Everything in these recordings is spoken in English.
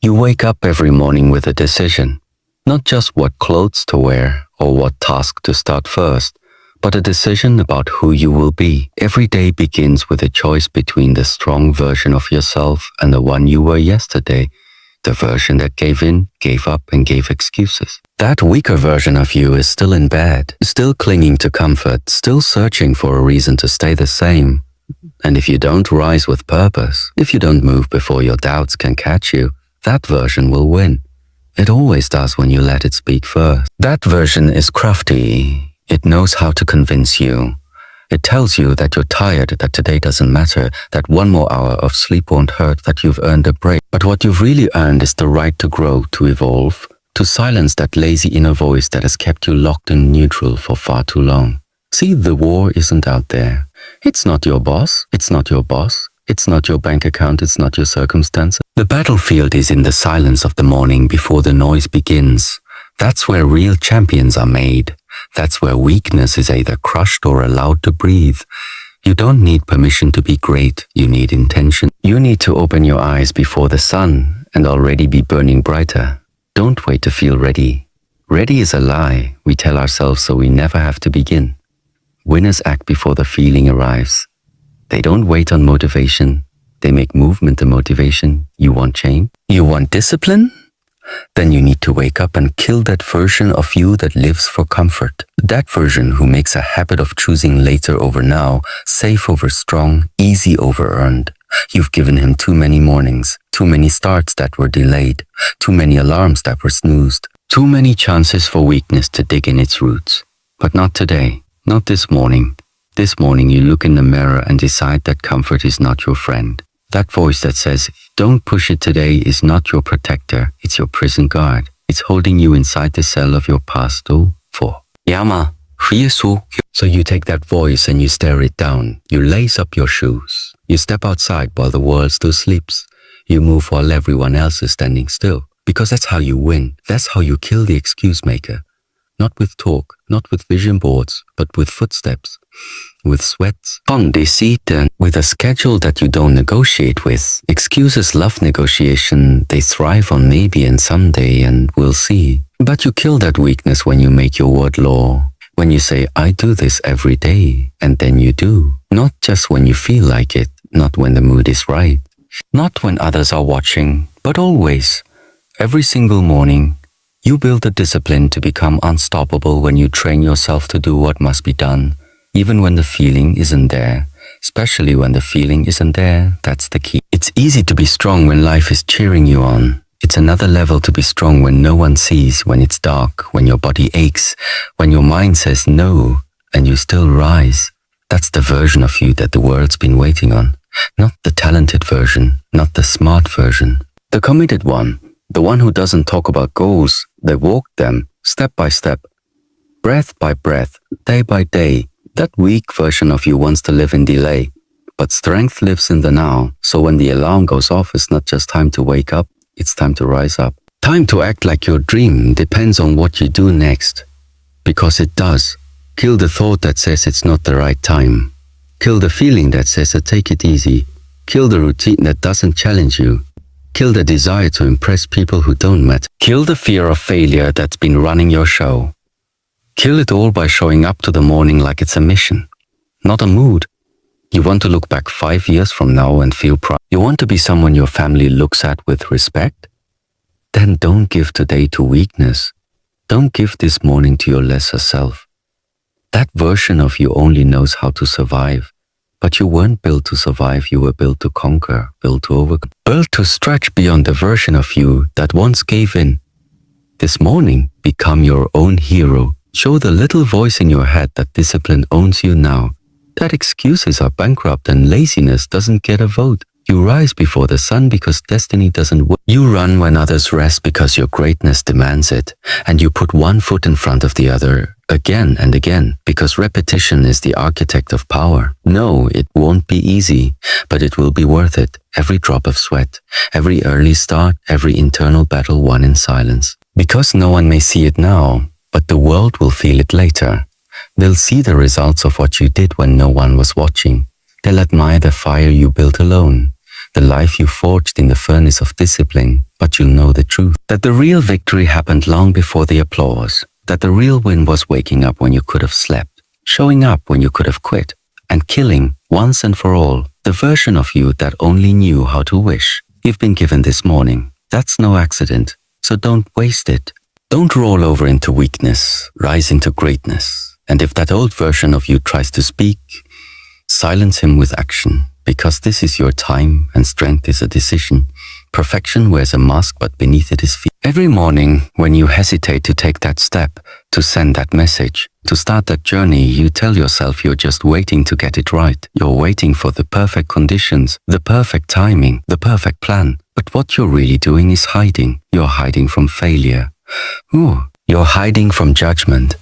You wake up every morning with a decision, not just what clothes to wear or what task to start first, but a decision about who you will be. Every day begins with a choice between the strong version of yourself and the one you were yesterday, the version that gave in, gave up, and gave excuses. That weaker version of you is still in bed, still clinging to comfort, still searching for a reason to stay the same. And if you don't rise with purpose, if you don't move before your doubts can catch you, that version will win. It always does when you let it speak first. That version is crafty. It knows how to convince you. It tells you that you're tired, that today doesn't matter, that one more hour of sleep won't hurt, that you've earned a break. But what you've really earned is the right to grow, to evolve, to silence that lazy inner voice that has kept you locked in neutral for far too long. See, the war isn't out there. It's not your boss. It's not your boss. It's not your bank account. It's not your circumstances. The battlefield is in the silence of the morning before the noise begins. That's where real champions are made. That's where weakness is either crushed or allowed to breathe. You don't need permission to be great. You need intention. You need to open your eyes before the sun and already be burning brighter. Don't wait to feel ready. Ready is a lie we tell ourselves so we never have to begin. Winners act before the feeling arrives. They don't wait on motivation. They make movement the motivation. You want change? You want discipline? Then you need to wake up and kill that version of you that lives for comfort. That version who makes a habit of choosing later over now, safe over strong, easy over earned. You've given him too many mornings, too many starts that were delayed, too many alarms that were snoozed, too many chances for weakness to dig in its roots. But not today, not this morning. This morning you look in the mirror and decide that comfort is not your friend. That voice that says, don't push it today is not your protector, it's your prison guard. It's holding you inside the cell of your past. So you take that voice and you stare it down. You lace up your shoes. You step outside while the world still sleeps. You move while everyone else is standing still. Because that's how you win. That's how you kill the excuse maker. Not with talk, not with vision boards, but with footsteps, with sweats, on deceit, and with a schedule that you don't negotiate with. Excuses love negotiation. They thrive on maybe and someday and we'll see. But you kill that weakness when you make your word law. When you say, I do this every day, and then you do. Not just when you feel like it, not when the mood is right. Not when others are watching, but always. Every single morning, you build a discipline to become unstoppable when you train yourself to do what must be done, even when the feeling isn't there. Especially when the feeling isn't there, that's the key. It's easy to be strong when life is cheering you on. It's another level to be strong when no one sees, when it's dark, when your body aches, when your mind says no, and you still rise. That's the version of you that the world's been waiting on. Not the talented version, not the smart version. The committed one. The one who doesn't talk about goals, they walk them, step by step, breath by breath, day by day. That weak version of you wants to live in delay. But strength lives in the now, so when the alarm goes off, it's not just time to wake up, it's time to rise up. Time to act like your dream depends on what you do next. Because it does. Kill the thought that says it's not the right time. Kill the feeling that says to take it easy. Kill the routine that doesn't challenge you. Kill the desire to impress people who don't matter. Kill the fear of failure that's been running your show. Kill it all by showing up to the morning like it's a mission, not a mood. You want to look back 5 years from now and feel proud. You want to be someone your family looks at with respect? Then don't give today to weakness. Don't give this morning to your lesser self. That version of you only knows how to survive. But you weren't built to survive, you were built to conquer, built to overcome, built to stretch beyond the version of you that once gave in. This morning, become your own hero. Show the little voice in your head that discipline owns you now, that excuses are bankrupt and laziness doesn't get a vote. You rise before the sun because destiny doesn't work. You run when others rest because your greatness demands it, and you put one foot in front of the other again and again because repetition is the architect of power. No, it won't be easy, but it will be worth it. Every drop of sweat, every early start, every internal battle won in silence. Because no one may see it now, but the world will feel it later. They'll see the results of what you did when no one was watching. They'll admire the fire you built alone, the life you forged in the furnace of discipline, but you'll know the truth. That the real victory happened long before the applause. That the real win was waking up when you could have slept, showing up when you could have quit, and killing, once and for all, the version of you that only knew how to wish. You've been given this morning. That's no accident, so don't waste it. Don't roll over into weakness, rise into greatness. And if that old version of you tries to speak, silence him with action, because this is your time and strength is a decision. Perfection wears a mask, but beneath it is fear. Every morning, when you hesitate to take that step, to send that message, to start that journey, you tell yourself you're just waiting to get it right. You're waiting for the perfect conditions, the perfect timing, the perfect plan. But what you're really doing is hiding. You're hiding from failure. You're hiding from judgment.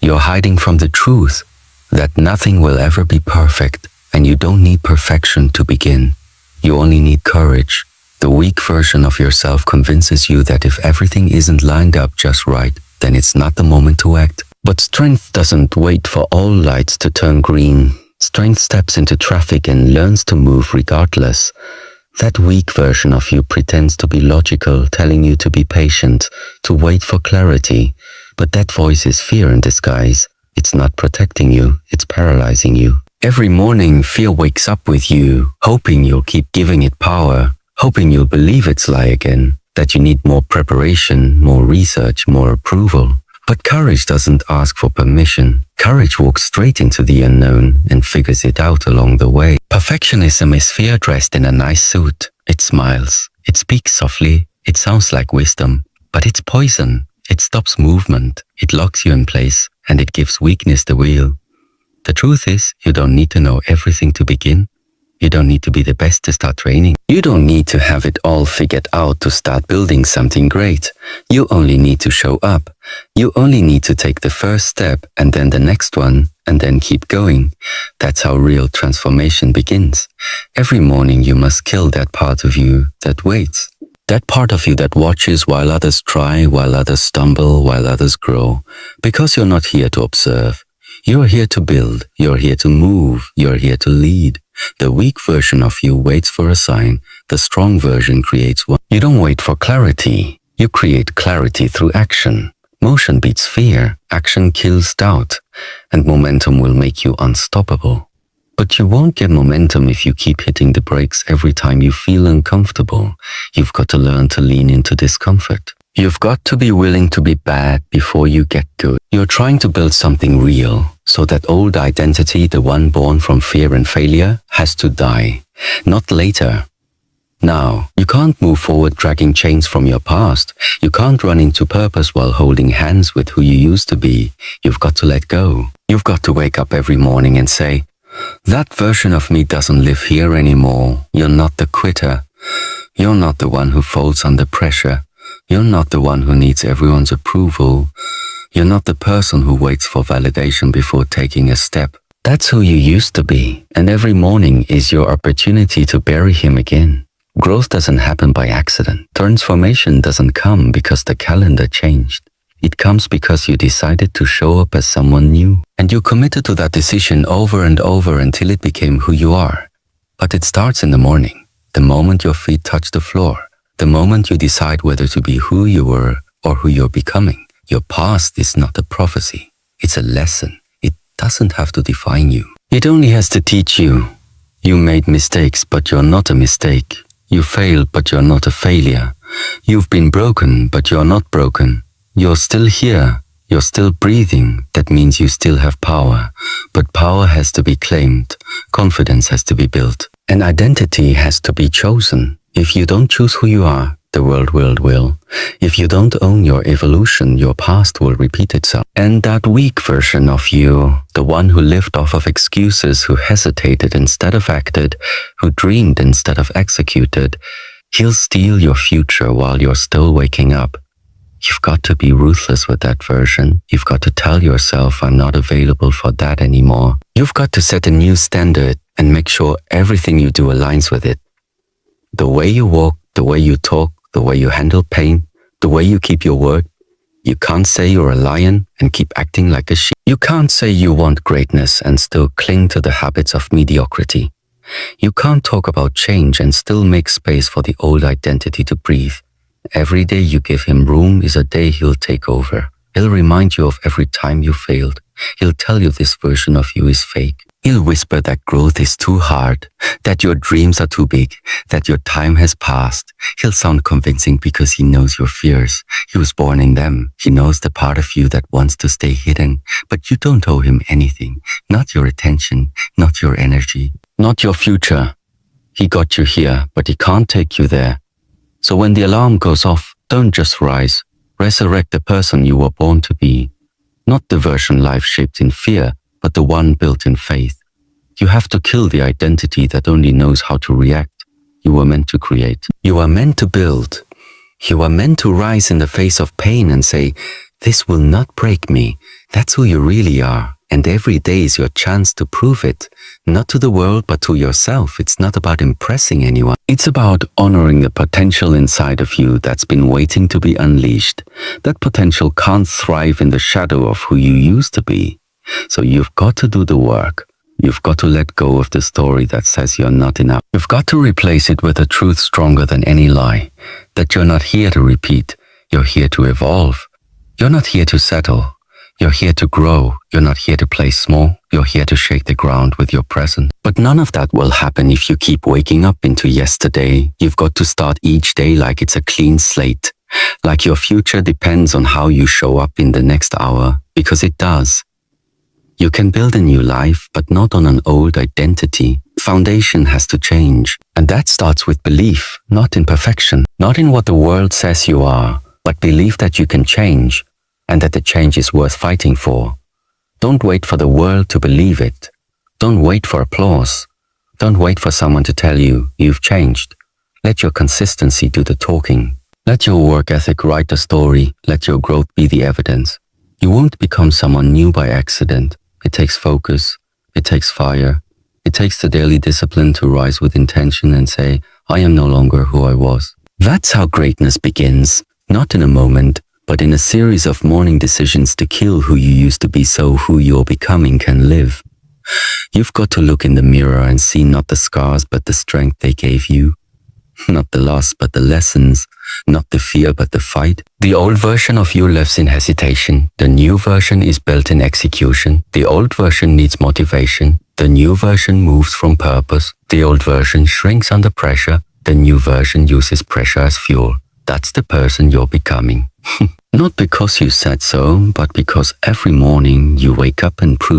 You're hiding from the truth that nothing will ever be perfect, and you don't need perfection to begin. You only need courage. The weak version of yourself convinces you that if everything isn't lined up just right, then it's not the moment to act. But strength doesn't wait for all lights to turn green. Strength steps into traffic and learns to move regardless. That weak version of you pretends to be logical, telling you to be patient, to wait for clarity. But that voice is fear in disguise. It's not protecting you, it's paralyzing you. Every morning, fear wakes up with you, hoping you'll keep giving it power, hoping you'll believe its lie again, that you need more preparation, more research, more approval. But courage doesn't ask for permission. Courage walks straight into the unknown and figures it out along the way. Perfectionism is fear dressed in a nice suit. It smiles, it speaks softly, it sounds like wisdom, but it's poison. It stops movement, it locks you in place, and it gives weakness the wheel. The truth is, you don't need to know everything to begin. You don't need to be the best to start training. You don't need to have it all figured out to start building something great. You only need to show up. You only need to take the first step and then the next one and then keep going. That's how real transformation begins. Every morning you must kill that part of you that waits. That part of you that watches while others try, while others stumble, while others grow. Because you're not here to observe. You're here to build. You're here to move. You're here to lead. The weak version of you waits for a sign. The strong version creates one. You don't wait for clarity. You create clarity through action. Motion beats fear. Action kills doubt. And momentum will make you unstoppable. But you won't get momentum if you keep hitting the brakes every time you feel uncomfortable. You've got to learn to lean into discomfort. You've got to be willing to be bad before you get good. You're trying to build something real, so that old identity, the one born from fear and failure, has to die. Not later. Now, you can't move forward dragging chains from your past. You can't run into purpose while holding hands with who you used to be. You've got to let go. You've got to wake up every morning and say, that version of me doesn't live here anymore. You're not the quitter. You're not the one who folds under pressure. You're not the one who needs everyone's approval. You're not the person who waits for validation before taking a step. That's who you used to be, and every morning is your opportunity to bury him again. Growth doesn't happen by accident. Transformation doesn't come because the calendar changed. It comes because you decided to show up as someone new, and you committed to that decision over and over until it became who you are. But it starts in the morning, the moment your feet touch the floor. The moment you decide whether to be who you were or who you're becoming. Your past is not a prophecy. It's a lesson. It doesn't have to define you. It only has to teach you. You made mistakes, but you're not a mistake. You failed, but you're not a failure. You've been broken, but you're not broken. You're still here. You're still breathing. That means you still have power. But power has to be claimed. Confidence has to be built. An identity has to be chosen. If you don't choose who you are, the world will. If you don't own your evolution, your past will repeat itself. And that weak version of you, the one who lived off of excuses, who hesitated instead of acted, who dreamed instead of executed, he'll steal your future while you're still waking up. You've got to be ruthless with that version. You've got to tell yourself, I'm not available for that anymore. You've got to set a new standard and make sure everything you do aligns with it. The way you walk, the way you talk, the way you handle pain, the way you keep your word. You can't say you're a lion and keep acting like a sheep. You can't say you want greatness and still cling to the habits of mediocrity. You can't talk about change and still make space for the old identity to breathe. Every day you give him room is a day he'll take over. He'll remind you of every time you failed. He'll tell you this version of you is fake. He'll whisper that growth is too hard, that your dreams are too big, that your time has passed. He'll sound convincing because he knows your fears. He was born in them. He knows the part of you that wants to stay hidden. But you don't owe him anything. Not your attention, not your energy, not your future. He got you here, but he can't take you there. So when the alarm goes off, don't just rise. Resurrect the person you were born to be. Not the version life shaped in fear, but the one built in faith. You have to kill the identity that only knows how to react. You were meant to create. You are meant to build. You are meant to rise in the face of pain and say, "This will not break me." That's who you really are. And every day is your chance to prove it. Not to the world, but to yourself. It's not about impressing anyone. It's about honoring the potential inside of you that's been waiting to be unleashed. That potential can't thrive in the shadow of who you used to be. So you've got to do the work. You've got to let go of the story that says you're not enough. You've got to replace it with a truth stronger than any lie. That you're not here to repeat. You're here to evolve. You're not here to settle. You're here to grow. You're not here to play small. You're here to shake the ground with your presence. But none of that will happen if you keep waking up into yesterday. You've got to start each day like it's a clean slate. Like your future depends on how you show up in the next hour, because it does. You can build a new life, but not on an old identity. Foundation has to change. And that starts with belief, not in perfection. Not in what the world says you are, but belief that you can change. And that the change is worth fighting for. Don't wait for the world to believe it. Don't wait for applause. Don't wait for someone to tell you you've changed. Let your consistency do the talking. Let your work ethic write the story. Let your growth be the evidence. You won't become someone new by accident. It takes focus. It takes fire. It takes the daily discipline to rise with intention and say, "I am no longer who I was." That's how greatness begins. Not in a moment, but in a series of morning decisions to kill who you used to be so who you're becoming can live. You've got to look in the mirror and see not the scars but the strength they gave you. Not the loss but the lessons. Not the fear but the fight. The old version of you lives in hesitation. The new version is built in execution. The old version needs motivation. The new version moves from purpose. The old version shrinks under pressure. The new version uses pressure as fuel. That's the person you're becoming. Not because you said so, but because every morning you wake up and prove